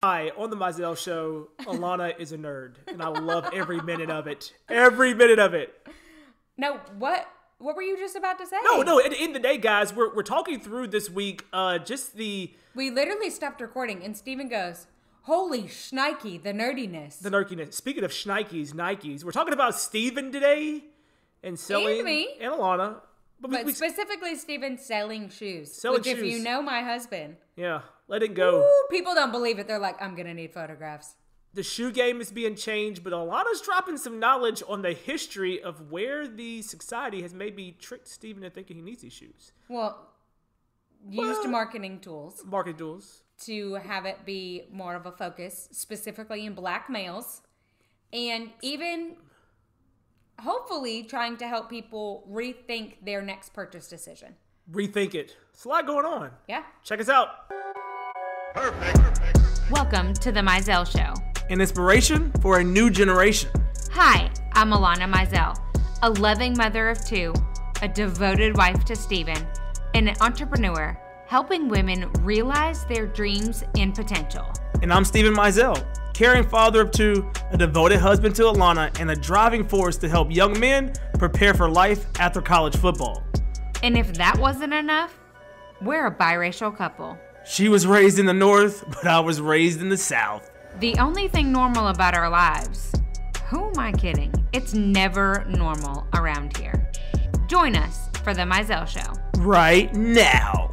Hi, on the Mizell Show, Alanna is a nerd, and I love every minute of it. Every minute of it. No, what were you just about to say? No, at the end of the day, guys, we're talking through this week, We literally stopped recording, and Steven goes, holy shnikey, the nerdiness. The nerdiness. Speaking of Nikes, we're talking about Steven today, and selling, and me. and Alanna. But specifically Steven selling shoes. Selling which, shoes. if you know my husband. Yeah, let it go. Ooh, people don't believe it. They're like, I'm going to need photographs. The shoe game is being changed, but Alanna's dropping some knowledge on the history of where the society has maybe tricked Steven into thinking he needs these shoes. Well, used marketing tools. Marketing tools. To have it be more of a focus, specifically in black males. And even, hopefully, trying to help people rethink their next purchase decision. Rethink it. There's a lot going on. Yeah. Check us out. Perfect. Welcome to the Mizell Show. An inspiration for a new generation. Hi, I'm Alanna Mizell, a loving mother of two, a devoted wife to Steven, and an entrepreneur helping women realize their dreams and potential. And I'm Steven Mizell, caring father of two, a devoted husband to Alanna, and a driving force to help young men prepare for life after college football. And if that wasn't enough, we're a biracial couple. She was raised in the North, but I was raised in the South. The only thing normal about our lives, who am I kidding? It's never normal around here. Join us for the Mizell Show. Right now.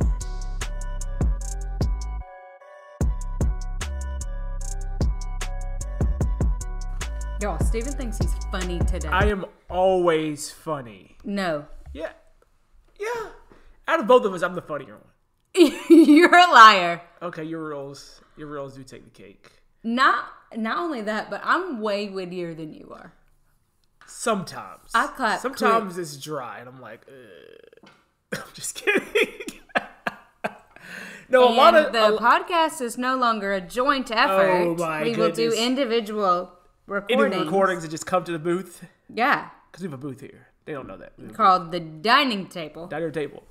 Yo, Steven thinks he's funny today. I am always funny. No. Yeah. Out of both of us, I'm the funnier one. You're a liar. Okay, your rules do take the cake. Not only that, but I'm way wittier than you are. Sometimes. I clap Sometimes quick. it's dry, and I'm like, ugh. I'm just kidding. No, And the podcast is no longer a joint effort. Oh my We will do goodness. individual recordings. Individual recordings and just come to the booth. Yeah. Because we have a booth here. They don't know that. Called the dining table. Dining table.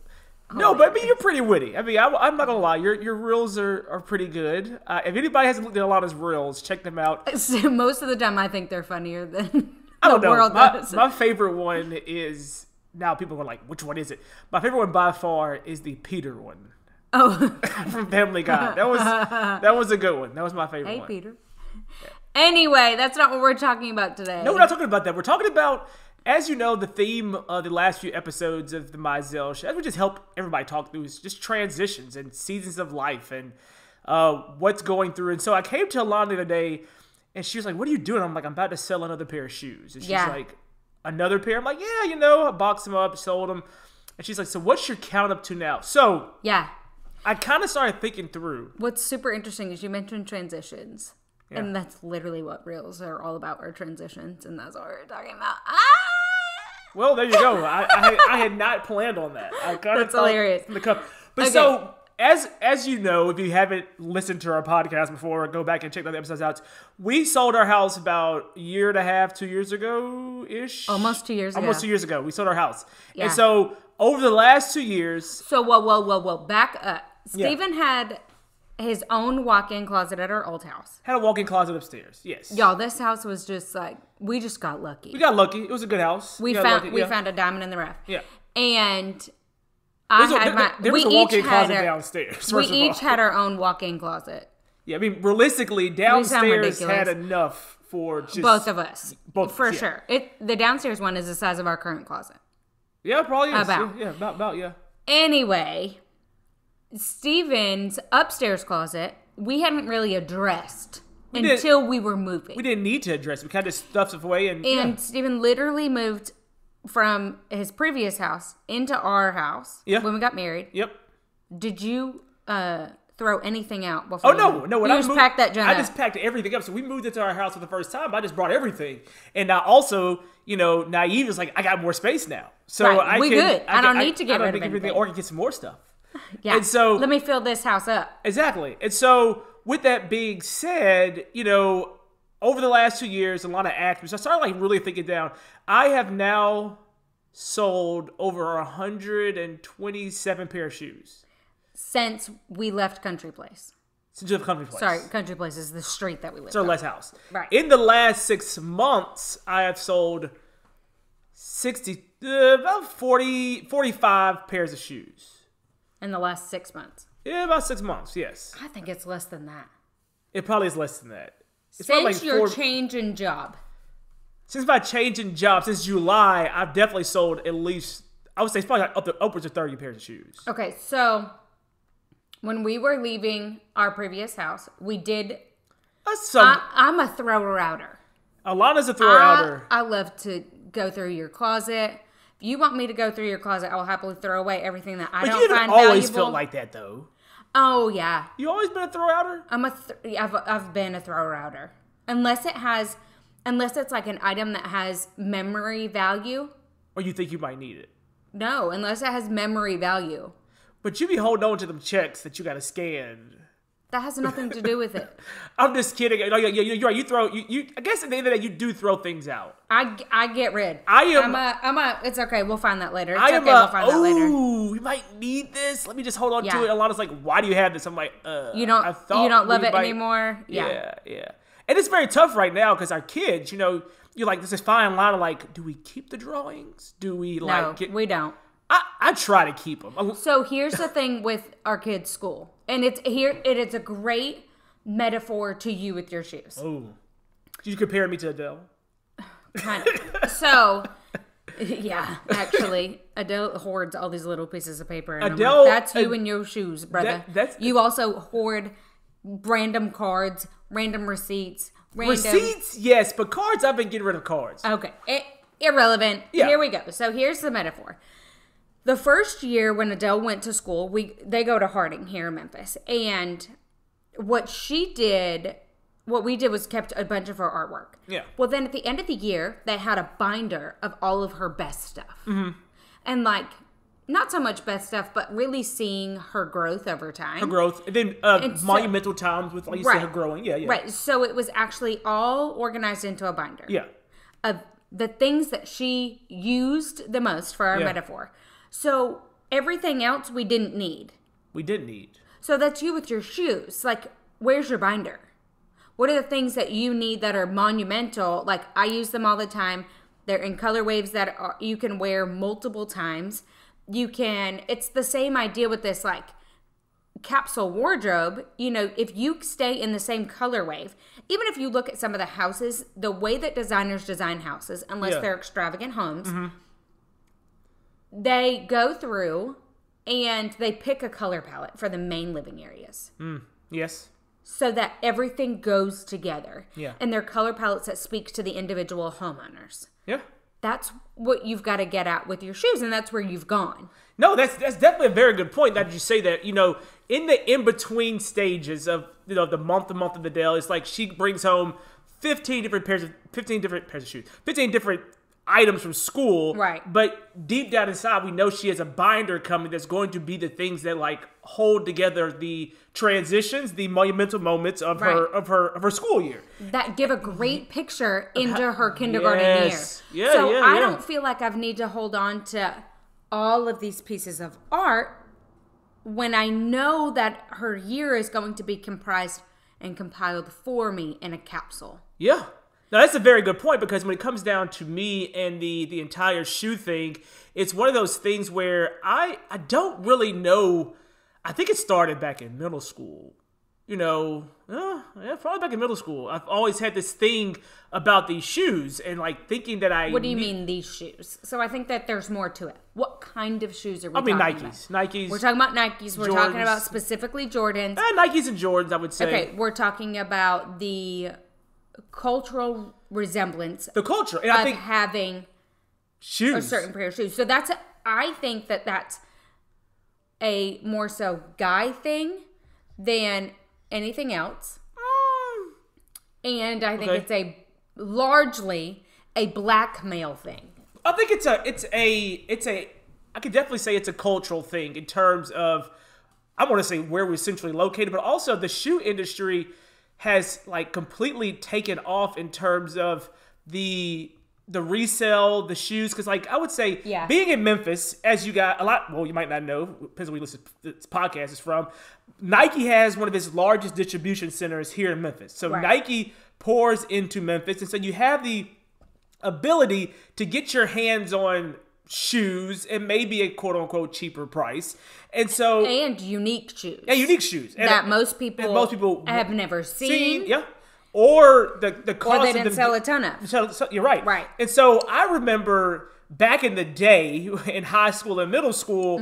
No, but I mean, you're pretty witty. I mean, I'm not gonna lie. Your reels are pretty good. If anybody hasn't looked at Alanna's reels, check them out. So most of the time, I think they're funnier than I don't the know. world does. My favorite one is, now people are like, which one is it? My favorite one by far is the Peter one. Oh, From Family Guy. That was a good one. That was my favorite hey, one. Peter. Yeah. Anyway, that's not what we're talking about today. No, we're not talking about that. We're talking about, as you know, the theme of the last few episodes of the Mizell Show, as we just help everybody talk through, is just transitions and seasons of life and what's going through. And so I came to Alanna the other day, and she was like, what are you doing? I'm like, I'm about to sell another pair of shoes. And she's like, another pair? I'm like, yeah, I boxed them up, sold them. And she's like, so what's your count up to now? So yeah, I kind of started thinking through. What's super interesting is you mentioned transitions. Yeah. And that's literally what reels are all about, are transitions. And that's what we're talking about. Well, there you go. I had not planned on that. I kind of That's hilarious. But okay. So, as you know, if you haven't listened to our podcast before, go back and check the episodes out. We sold our house about a year and a half, 2 years ago-ish. Almost 2 years ago. Almost 2 years ago. We sold our house. Yeah. And so, over the last 2 years... So, whoa. Back up. Steven had his own walk-in closet at our old house. Had a walk-in closet upstairs, yes. Y'all, this house was just like, we just got lucky. We got lucky. It was a good house. We found a diamond in the rough. Yeah. And there was a walk-in closet downstairs, We each had our own walk-in closet. Yeah, I mean, realistically, downstairs had enough for just... Both of us. For yeah. sure. The downstairs one is the size of our current closet. Yeah, probably is. About. Yeah, about, yeah. Anyway, Steven's upstairs closet, we hadn't really addressed until we were moving. We didn't need to address it. We kind of stuffed stuff away. And Steven literally moved from his previous house into our house when we got married. Yep. Did you throw anything out before? Oh, no. When you just packed that junk up. I just packed everything up. So we moved into our house for the first time. I just brought everything. And I also, naive is like, I got more space now. So right. I don't need to get rid of anything. Or I can get some more stuff. Yeah. And so, let me fill this house up. Exactly. And so, with that being said, over the last 2 years, Alanna asked me, so I started really thinking down. I have now sold over 127 pair of shoes. Since we left Country Place. Since you have Country Place. Sorry, Country Place is the street that we live It's our on. last house. Right. In the last 6 months, I have sold about 45 pairs of shoes. In the last 6 months. Yeah, about 6 months, yes. I think it's less than that. It probably is less than that. It's probably Since like your change in job. Since my change in job, since July, I've definitely sold at least, I would say it's probably like upwards of 30 pairs of shoes. Okay, so when we were leaving our previous house, we did. I'm a thrower-outer. Alana's a thrower-outer. I love to go through your closet. If you want me to go through your closet, I will happily throw away everything that I don't find valuable. But you always felt like that, though. Oh, yeah. You always been a thrower-outer? I've been a thrower-outer. Unless it's like an item that has memory value. Or you think you might need it. No, unless it has memory value. But you be holding on to them checks that you got to scan. That has nothing to do with it. I'm just kidding. You're right. You throw. I guess at the end of the day, you do throw things out. I get rid. It's okay. We'll find that later. We'll find that later. Ooh, we might need this. Let me just hold on to it. Alana's like, why do you have this? I'm like, you don't love it anymore. Yeah. And it's very tough right now because our kids, you're like, this is fine line of like, do we keep the drawings? Do we like? No, we don't. I try to keep them. So here's the thing with our kids' school, and it's a great metaphor to you with your shoes. Oh, did you compare me to Adele? Kind of. So, yeah, actually, Adele hoards all these little pieces of paper. And Adele, that's you and your shoes, brother. You also hoard random cards, random receipts. Receipts, yes, but cards, I've been getting rid of cards. Okay, irrelevant. Yeah. Here we go. So here's the metaphor. The first year when Adele went to school, they go to Hoarding here in Memphis. And what we did was kept a bunch of her artwork. Yeah. Well, then at the end of the year, they had a binder of all of her best stuff. Mm-hmm. And not so much best stuff, but really seeing her growth over time. Her growth. And then monumental times with, like you said, her growing. Yeah. Right. So it was actually all organized into a binder. Yeah. Of the things that she used the most for our metaphor. So everything else we didn't need. So that's you with your shoes. Like, where's your binder? What are the things that you need that are monumental? Like, I use them all the time. They're in color waves that you can wear multiple times. It's the same idea with this, like, capsule wardrobe. If you stay in the same color wave, even if you look at some of the houses, the way that designers design houses, unless they're extravagant homes, they go through and they pick a color palette for the main living areas. Yes. So that everything goes together. Yeah. And they're color palettes that speak to the individual homeowners. Yeah. That's what you've got to get at with your shoes, and that's where you've gone. No, that's definitely a very good point that you say that, in the in-between stages of, the month of the Dale, it's like she brings home 15 different pairs of shoes, 15 different items from school. Right. But deep down inside, we know she has a binder coming that's going to be the things that hold together the transitions, the monumental moments of her school year. That give a great picture into her kindergarten year. Yeah, so I don't feel like I need to hold on to all of these pieces of art when I know that her year is going to be comprised and compiled for me in a capsule. Yeah. Now, that's a very good point, because when it comes down to me and the entire shoe thing, it's one of those things where I don't really know. I think it started back in middle school. Probably back in middle school. I've always had this thing about these shoes and thinking that What do you mean these shoes? So I think that there's more to it. What kind of shoes are we talking about? Nikes. We're talking about Nikes. We're talking about specifically Jordans. Nikes and Jordans, I would say. Okay, we're talking about the cultural resemblance. The culture. And of I think having shoes. A certain pair of shoes. So I think that's a more so guy thing than anything else. And I think it's largely a black male thing. I think I could definitely say it's a cultural thing in terms of, I want to say where we're centrally located, but also the shoe industry has completely taken off in terms of the the resale, the shoes, because like I would say, Yeah. being in Memphis, as you got a lot, well, you might not know, depends on where you listen to this podcast is from. Nike has one of its largest distribution centers here in Memphis. So Right. Nike pours into Memphis, and so you have the ability to get your hands on shoes and maybe a quote unquote cheaper price. And so And unique shoes. yeah, unique shoes and That most people have have never seen. yeah. Or the cost Or they of didn't them- sell a ton of. So you're right. Right. And so I remember back in the day in high school and middle school,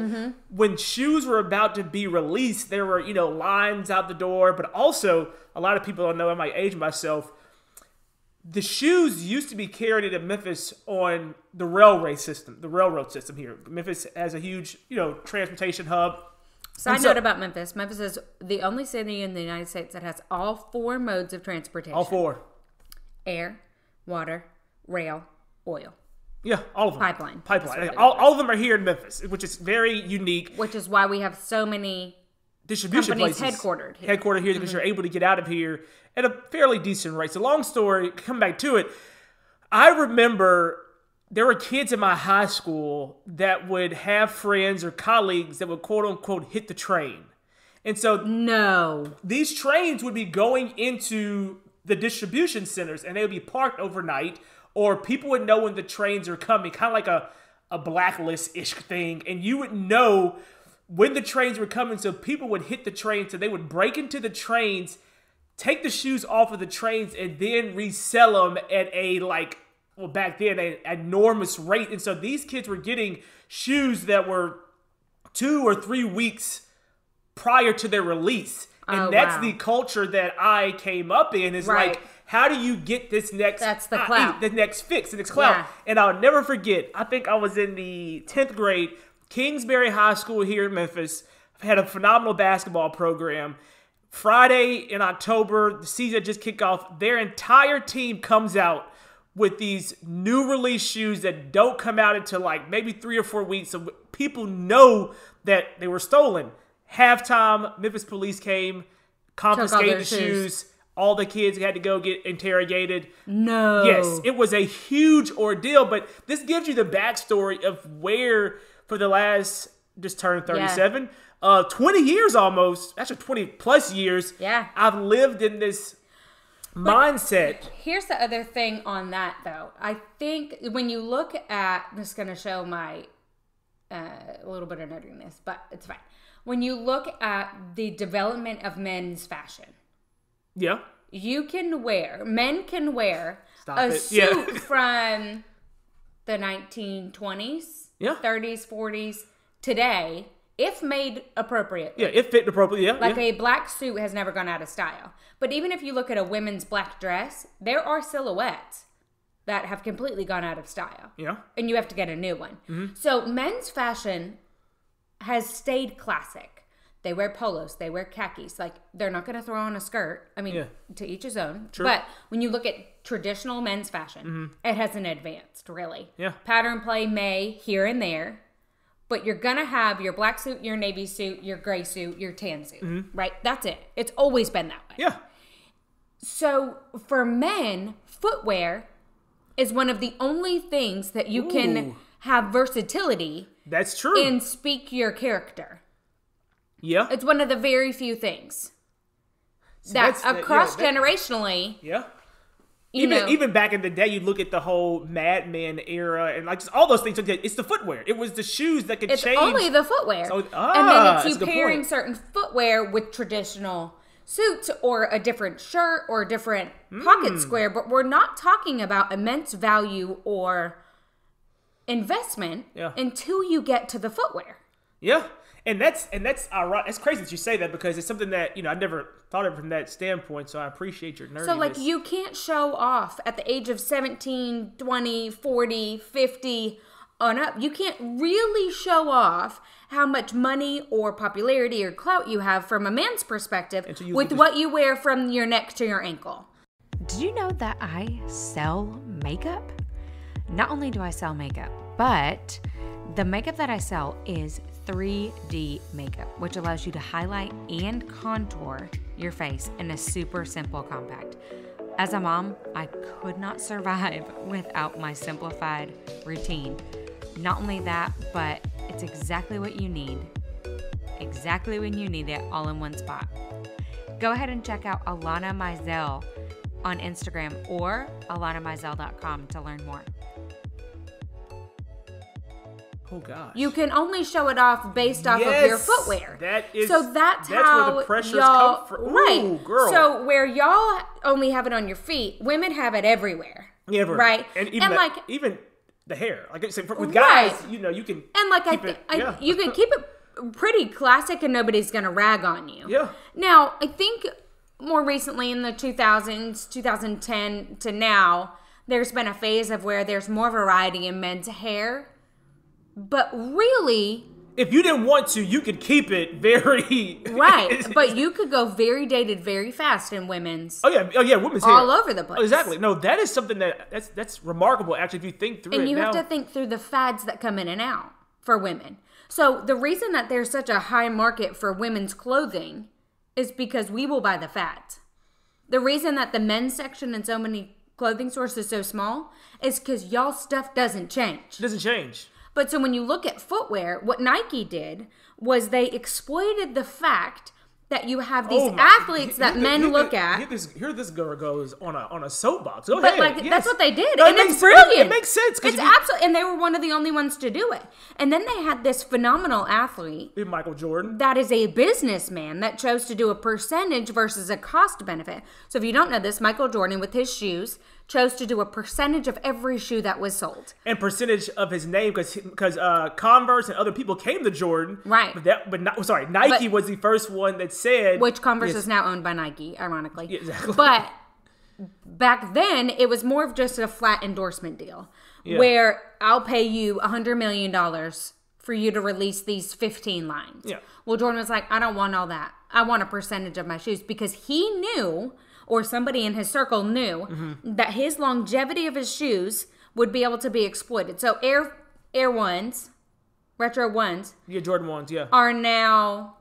when shoes were about to be released, there were, lines out the door, but also a lot of people don't know, I might age myself. The shoes used to be carried into Memphis on the railroad system here. Memphis has a huge, transportation hub. Side note about Memphis. Memphis is the only city in the United States that has all 4 modes of transportation. All 4. Air, water, rail, oil. Yeah, all of them. Pipeline. All of them are here in Memphis, which is very unique. Which is why we have so many Distribution companies places. headquartered here. Headquartered here because you're able to get out of here at a fairly decent rate. So long story, come back to it. I remember there were kids in my high school that would have friends or colleagues that would quote unquote hit the train. And so No. these trains would be going into the distribution centers and they would be parked overnight, or people would know when the trains are coming, kind of like a blacklist-ish thing. And you would know when the trains were coming, so people would hit the train, so they would break into the trains, take the shoes off of the trains, and then resell them at a, back then, an enormous rate. And so these kids were getting shoes that were 2 or 3 weeks prior to their release. And that's the culture that I came up in, is Right. like, how do you get this next That's the clout. the next fix, the next clout? Yeah. And I'll never forget, I think I was in the 10th grade, Kingsbury High School here in Memphis. Had a phenomenal basketball program. Friday in October, the season just kicked off. Their entire team comes out with these new release shoes that don't come out until maybe 3 or 4 weeks. So people know that they were stolen. Halftime, Memphis police came, confiscated the shoes. All the kids had to go get interrogated. No. Yes, it was a huge ordeal, but this gives you the backstory of where, for the last, just turned 37, 20 years almost, actually 20 plus years, Yeah. I've lived in this mindset. Here's the other thing on that, though. I think when you look at, I'm just going to show my a little bit of nerdiness, but it's fine. When you look at the development of men's fashion, Yeah. men can wear Stop a it. suit Yeah. from the 1920s, Yeah. 30s, 40s, today, if made appropriately. Yeah, it fit appropriately. Yeah. Like yeah. a black suit has never gone out of style. But even if you look at a women's black dress, there are silhouettes that have completely gone out of style. Yeah. And you have to get a new one. Mm-hmm. So men's fashion has stayed classic. They wear polos, they wear khakis. They're not going to throw on a skirt. I mean, to each his own. True. But when you look at traditional men's fashion, it hasn't advanced, really. Yeah. Pattern play may here and there. But you're going to have your black suit, your navy suit, your gray suit, your tan suit, right? That's it. It's always been that way. Yeah. So for men, footwear is one of the only things that you can Ooh. have versatility That's true. and speak your character. Yeah. It's one of the very few things that across generationally, Yeah. you know, Even back in the day, you look at the whole Mad Men era and just all those things. It's the footwear. It was the shoes that could it's change. only the footwear. So- and then that's it's a you good pairing point. certain footwear with traditional suits or a different shirt or a different pocket square, but we're not talking about immense value or investment until you get to the footwear. Yeah. And that's ironic. It's crazy that you say that because it's something that, I never thought of it from that standpoint. So I appreciate your nerdiness. So you can't show off at the age of 17, 20, 40, 50 on up. You can't really show off how much money or popularity or clout you have from a man's perspective with what you wear from your neck to your ankle. Did you know that I sell makeup? Not only do I sell makeup, but the makeup that I sell is 3D makeup, which allows you to highlight and contour your face in a super simple compact. As a mom, I could not survive without my simplified routine. Not only that, but it's exactly what you need. Exactly when you need it, all in one spot. Go ahead and check out Alanna Mizel on Instagram or alannamizel.com to learn more. Oh gosh. You can only show it off based off of your footwear. That's how where the pressures y'all come from. Ooh, right. Girl. So where y'all only have it on your feet, women have it everywhere. Yeah, right. And even the hair. Like I said, with guys, you can you can keep it pretty classic and nobody's gonna rag on you. Yeah. Now, I think more recently in the 2000s, 2010 to now, there's been a phase of where there's more variety in men's hair. But really, if you didn't want to, you could keep it very right. But you could go very dated very fast in women's. Oh yeah, women's hair all over the place. Oh, exactly. No, that is something that's remarkable. Actually, if you think through it, and you have to think through the fads that come in and out for women. So the reason that there's such a high market for women's clothing is because we will buy the fads. The reason that the men's section in so many clothing stores is so small is because y'all stuff doesn't change. It doesn't change. But so when you look at footwear, what Nike did was they exploited the fact that you have these athletes that men look at. Here this girl goes on a soapbox. Go but ahead. That's what they did, No, and it's brilliant. It makes sense. It's absolutely, and they were one of the only ones to do it. And then they had this phenomenal athlete, Michael Jordan, that is a businessman that chose to do a percentage versus a cost benefit. So if you don't know this, Michael Jordan with his shoes chose to do a percentage of every shoe that was sold. And percentage of his name because Converse and other people came to Jordan. Right. Nike was the first one that said. Which Converse is now owned by Nike, ironically. Yeah, exactly. But back then, it was more of just a flat endorsement deal. Yeah. Where I'll pay you $100 million for you to release these 15 lines. Yeah. Well, Jordan was like, I don't want all that. I want a percentage of my shoes because he knew, or somebody in his circle knew, that his longevity of his shoes would be able to be exploited. So Air Ones, Retro Ones, Jordan Ones, are now.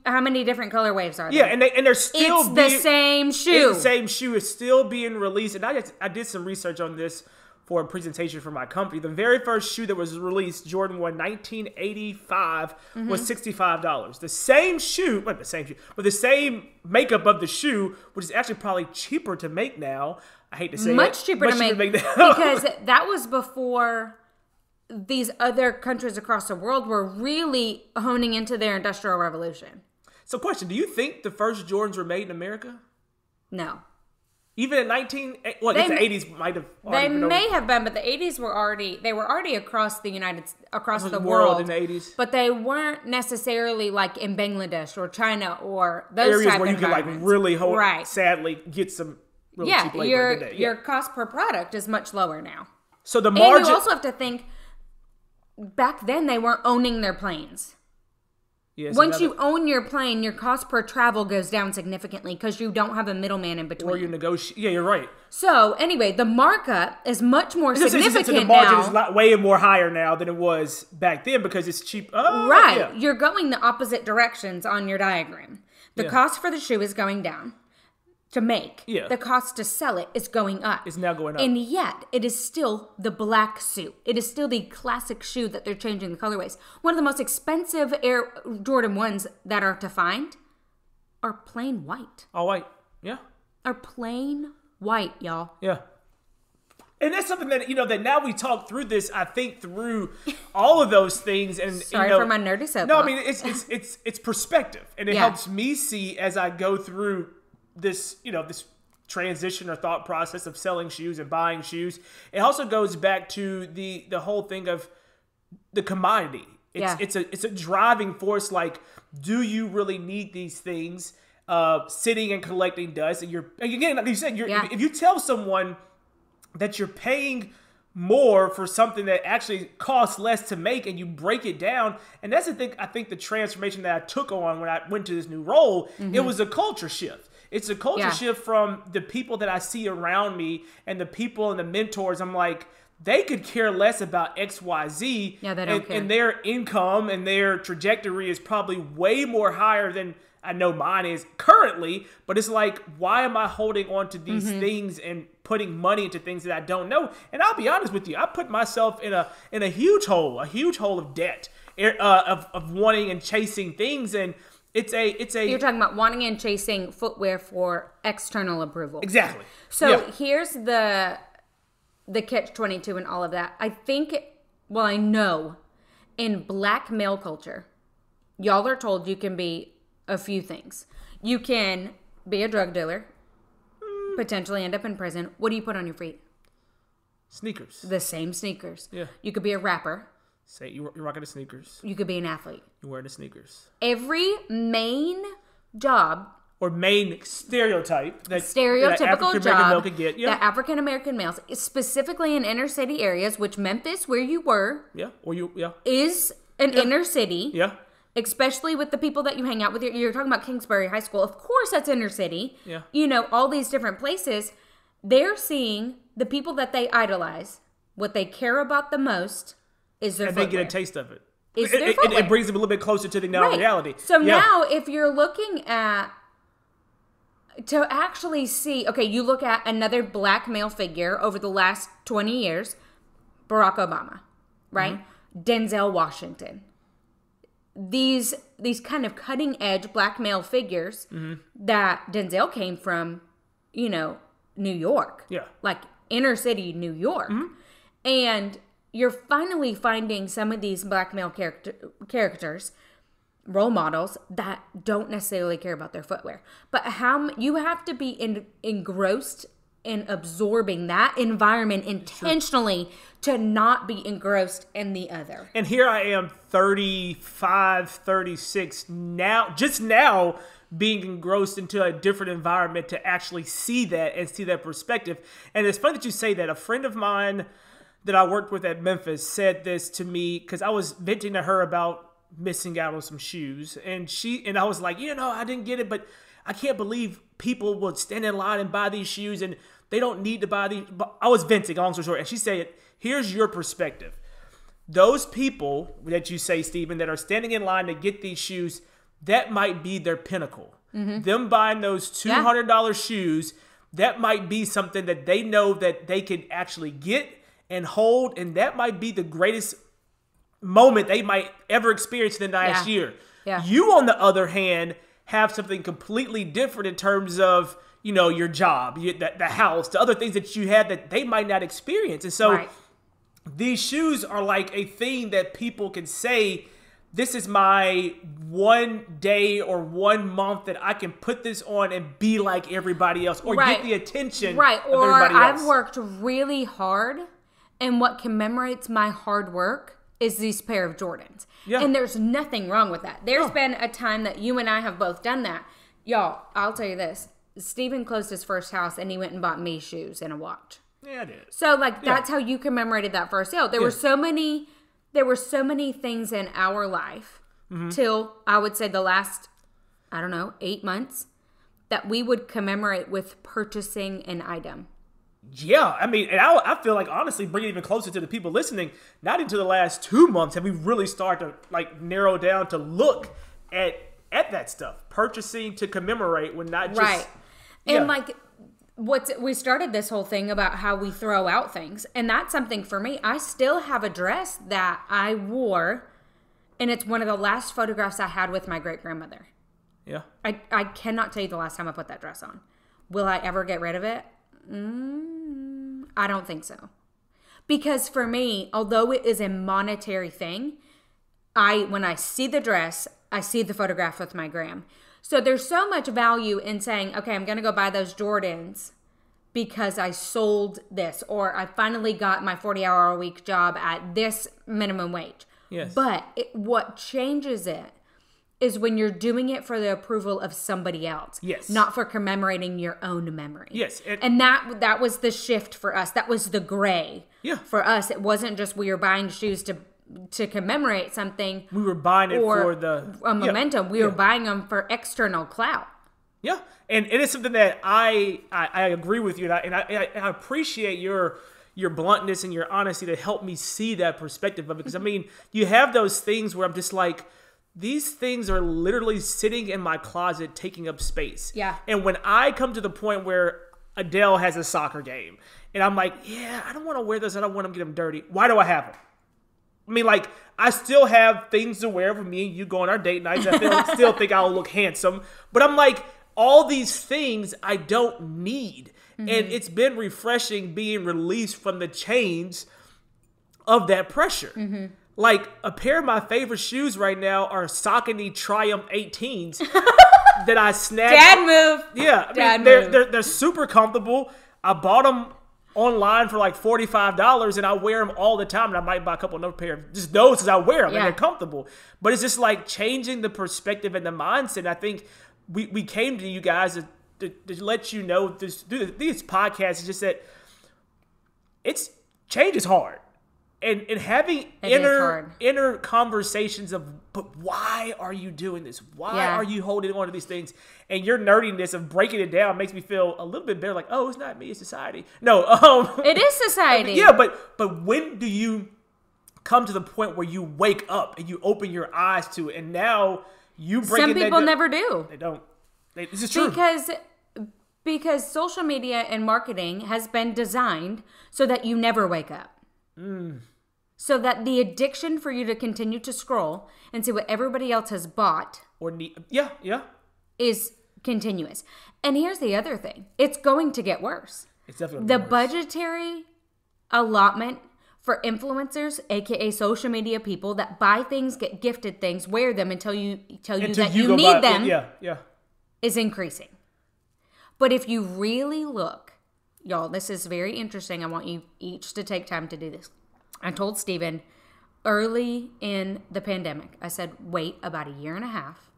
How many different color waves are there? Yeah, and they're still the same shoe. It's the same shoe. It's still being released, and I did some research on this for a presentation for my company. The very first shoe that was released, Jordan 1, 1985, was $65. The same shoe, but the same makeup of the shoe, which is actually probably cheaper to make now. I hate to say much cheaper to make now. Because that was before these other countries across the world were really honing into their industrial revolution. So question, do you think the first Jordans were made in America? No. Even in the 80s might have. They may have been, but the 80s were already across the world in the 80s. But they weren't necessarily like in Bangladesh or China or those areas type where you of could really sadly get some really cheap labor today. Your cost per product is much lower now. So the margin. And you also have to think, back then they weren't owning their planes. Yes, once you own your plane, your cost per travel goes down significantly because you don't have a middleman in between. Or you negotiate. Yeah, you're right. So anyway, the markup is much more significant now. The margin is way more higher now than it was back then because it's cheap. Right. Yeah. You're going the opposite directions on your diagram. The cost for the shoe is going down to make. Yeah. The cost to sell it is going up. It's now going up. And yet, it is still the black suit. It is still the classic shoe that they're changing the colorways. One of the most expensive Air Jordan 1s that are to find are plain white. All white. Yeah. Are plain white, y'all. Yeah. And that's something that, that now we talk through this, I think through all of those things. And Sorry for my nerdy soapbox. No, I mean, it's perspective. And it helps me see as I go through this transition or thought process of selling shoes and buying shoes. It also goes back to the whole thing of the commodity. It's a driving force. Like, do you really need these things? Sitting and collecting dust, and again, like you said, if you tell someone that you're paying more for something that actually costs less to make, and you break it down, and that's the thing. I think the transformation that I took on when I went to this new role, it was a culture shift. It's a culture shift from the people that I see around me and the people and the mentors. I'm like, they could care less about X, Y, Z. Yeah, they don't care. And their income and their trajectory is probably way more higher than I know mine is currently, but it's like, why am I holding on to these things and putting money into things that I don't know? And I'll be honest with you, I put myself in a huge hole of debt, of wanting and chasing things. And it's a. You're talking about wanting and chasing footwear for external approval. Exactly. So here's the catch-22 and all of that. I know in black male culture, y'all are told you can be a few things. You can be a drug dealer, potentially end up in prison. What do you put on your feet? Sneakers. The same sneakers. Yeah. You could be a rapper. Say you're rocking the sneakers. You could be an athlete. You're wearing the sneakers. Every main job or main stereotype that stereotypical job could get. That African American males, specifically in inner city areas, which Memphis, where you were, is an inner city. Yeah. Especially with the people that you hang out with. You're talking about Kingsbury High School. Of course, that's inner city. Yeah. You know, all these different places. They're seeing the people that they idolize. What they care about the most is their footwear. And they get a taste of it. It brings them a little bit closer to the reality. So now, if you're looking at, to actually see, okay, you look at another black male figure over the last 20 years, Barack Obama, right? Denzel Washington. These kind of cutting edge black male figures that Denzel came from, New York. Yeah. Like inner city New York. And you're finally finding some of these black male characters, role models, that don't necessarily care about their footwear. But how you have to be engrossed in absorbing that environment intentionally to not be engrossed in the other. And here I am, 35, 36, just now being engrossed into a different environment to actually see that and see that perspective. And it's funny that you say that. A friend of mine that I worked with at Memphis said this to me because I was venting to her about missing out on some shoes. And I was like, I didn't get it, but I can't believe people would stand in line and buy these shoes and they don't need to buy these. But I was venting, long story short. And she said, here's your perspective. Those people that you say, Steven, that are standing in line to get these shoes, that might be their pinnacle. Them buying those $200 shoes, that might be something that they know that they can actually get and hold. And that might be the greatest moment they might ever experience in the last year. Yeah. You, on the other hand, have something completely different in terms of, your job, the house, the other things that you had that they might not experience. And so these shoes are like a thing that people can say, this is my one day or 1 month that I can put this on and be like everybody else or get the attention of everybody else. I've worked really hard, and what commemorates my hard work is these pair of Jordans. Yeah. And there's nothing wrong with that. There's been a time that you and I have both done that. Y'all, I'll tell you this. Steven closed his first house and he went and bought me shoes and a watch. Yeah, I did. So that's how you commemorated that first sale. There were so many things in our life till I would say the last, 8 months that we would commemorate with purchasing an item. Yeah, I mean, and I feel like, honestly, bring it even closer to the people listening, not into the last 2 months have we really started to, narrow down to look at that stuff. Purchasing to commemorate when not just... Right. And, we started this whole thing about how we throw out things, and that's something for me. I still have a dress that I wore, and it's one of the last photographs I had with my great-grandmother. Yeah. I cannot tell you the last time I put that dress on. Will I ever get rid of it? I don't think so. Because for me, although it is a monetary thing, when I see the dress, I see the photograph with my gram. So there's so much value in saying, okay, I'm going to go buy those Jordans because I sold this, or I finally got my 40-hour-a-week job at this minimum wage. Yes. But what changes it is when you're doing it for the approval of somebody else. Yes. Not for commemorating your own memory. Yes. And that was the shift for us. That was the gray. Yeah. For us, it wasn't just we were buying shoes to commemorate something. We were buying it for a momentum. We were buying them for external clout. Yeah. And it is something that I agree with you. And I appreciate your bluntness and your honesty to help me see that perspective of it. Because, I mean, you have those things where I'm just like, these things are literally sitting in my closet taking up space. Yeah. And when I come to the point where Adele has a soccer game and I'm like, yeah, I don't want to wear this. I don't want to get them dirty. Why do I have them? I mean, like, I still have things to wear for me and you go on our date nights. I still think I'll look handsome. But I'm like, all these things I don't need. And it's been refreshing being released from the chains of that pressure. Like, a pair of my favorite shoes right now are Saucony Triumph 18s that I snagged. Dad move. Yeah. I mean, they're super comfortable. I bought them online for like $45 and I wear them all the time. And I might buy a couple another pair of just those because I wear them and they're comfortable. But it's just like changing the perspective and the mindset. I think we came to you guys to let you know this podcast is just that change is hard. And having inner conversations of, but why are you doing this? Why are you holding on to these things? And your nerdiness of breaking it down makes me feel a little bit better. Like, oh, it's not me, it's society. No, it is society. Yeah, but when do you come to the point where you wake up and you open your eyes to it? And now you break it down. Some people never do. They don't. This is true. Because social media and marketing has been designed so that you never wake up. So that the addiction for you to continue to scroll and see what everybody else has bought is continuous. And here's the other thing. It's going to get worse. It's definitely the worse. Budgetary allotment for influencers, aka social media people that buy things, get gifted things, wear them until you that you need them is increasing. But if you really look, y'all, this is very interesting. I want you each to take time to do this. I told Steven early in the pandemic, I said, wait about a year and a half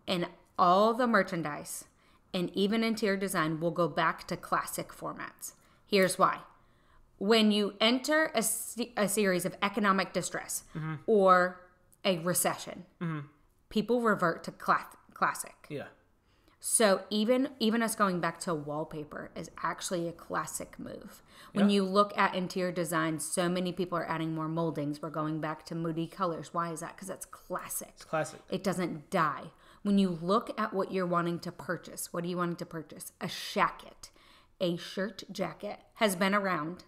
and all the merchandise and even interior design will go back to classic formats. Here's why. When you enter a series of economic distress or a recession, people revert to classic. Yeah. So even us going back to wallpaper is actually a classic move. When you look at interior design, so many people are adding more moldings. We're going back to moody colors. Why is that? Because that's classic. It's classic. It doesn't die. When you look at what you're wanting to purchase, what are you wanting to purchase? A shacket, a shirt jacket has been around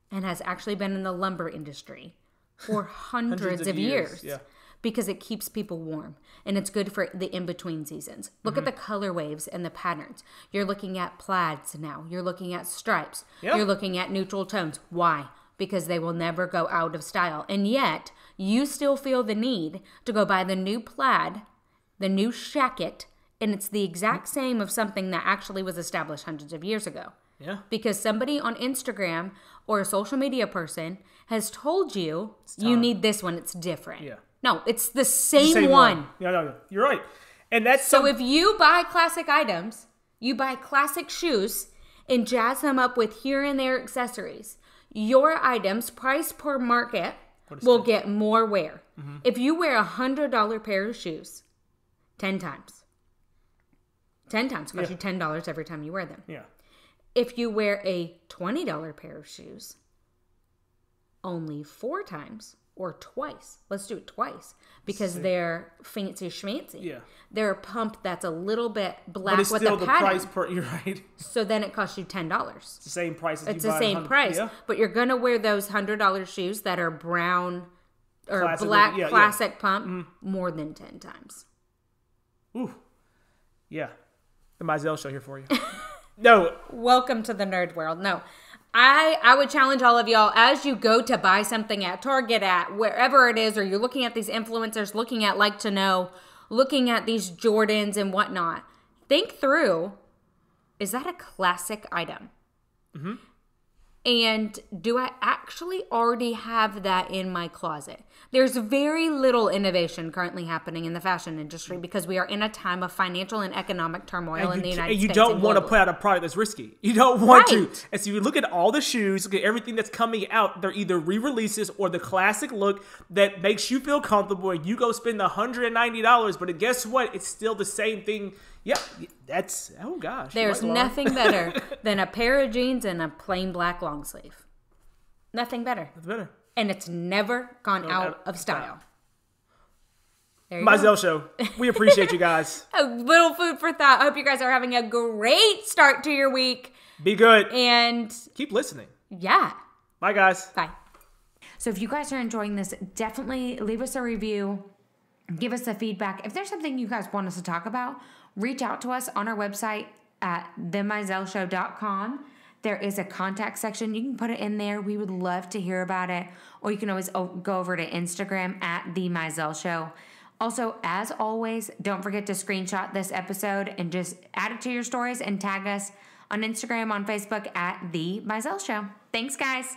and has actually been in the lumber industry for hundreds of years. Yeah. Because it keeps people warm and it's good for the in-between seasons. Look at the color waves and the patterns. You're looking at plaids now. You're looking at stripes. You're looking at neutral tones. Why? Because they will never go out of style. And yet, you still feel the need to go buy the new plaid, the new shacket, and it's the exact same of something that actually was established hundreds of years ago. Yeah. Because somebody on Instagram or a social media person has told you, you need this one. It's different. Yeah. No, it's the same one. No. You're right. And that's so if you buy classic items, you buy classic shoes and jazz them up with here and there accessories, your items, price per market, will get more wear. If you wear $100 pair of shoes 10 times cost you $10 every time you wear them. Yeah. If you wear a $20 pair of shoes only 4 times or twice. Let's do it twice because they're fancy schmancy. Yeah. They're a pump that's a little bit black with still a pattern. Price per. You're right. So then it costs you $10. It's the same price as it's the same price, but you're gonna wear those $100 shoes that are brown or classic, black classic pump more than 10 times. Ooh, yeah. The Mizell show here for you. No. Welcome to the nerd world. No. I would challenge all of y'all as you go to buy something at Target, at wherever it is, or you're looking at these influencers, looking at Like to Know, looking at these Jordans and whatnot, think through, is that a classic item? And do I actually already have that in my closet? There's very little innovation currently happening in the fashion industry because we are in a time of financial and economic turmoil in the United States. And you don't want to put out a product that's risky. You don't want to. And so you look at all the shoes, look at everything that's coming out. They're either re-releases or the classic look that makes you feel comfortable and you go spend the $190. But guess what? It's still the same thing. Yeah, that's, oh gosh. There's nothing better than a pair of jeans and a plain black long sleeve. Nothing better. That's better. And it's never gone out of style. There you go. Mizell Show. We appreciate you guys. A little food for thought. I hope you guys are having a great start to your week. Be good. And keep listening. Yeah. Bye, guys. Bye. So if you guys are enjoying this, definitely leave us a review. Give us the feedback. If there's something you guys want us to talk about, reach out to us on our website at themizellshow.com. There is a contact section. You can put it in there. We would love to hear about it. Or you can always go over to Instagram at The Mizell Show. Also, as always, don't forget to screenshot this episode and just add it to your stories and tag us on Instagram, on Facebook at The Mizell Show. Thanks, guys.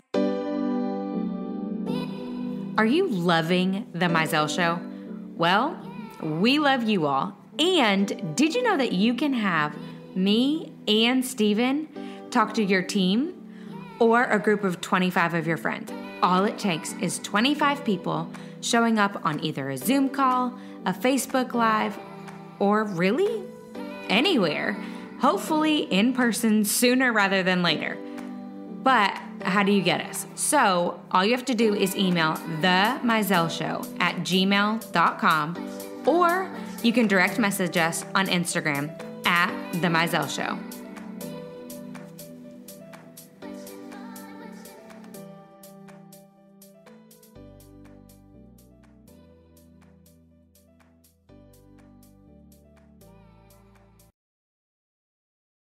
Are you loving The Mizell Show? Well, we love you all. And did you know that you can have me and Steven talk to your team or a group of 25 of your friends? All it takes is 25 people showing up on either a Zoom call, a Facebook Live, or really anywhere. Hopefully in person sooner rather than later. But how do you get us? So all you have to do is email themizellshow@gmail.com, or you can direct message us on Instagram at The Mizell Show.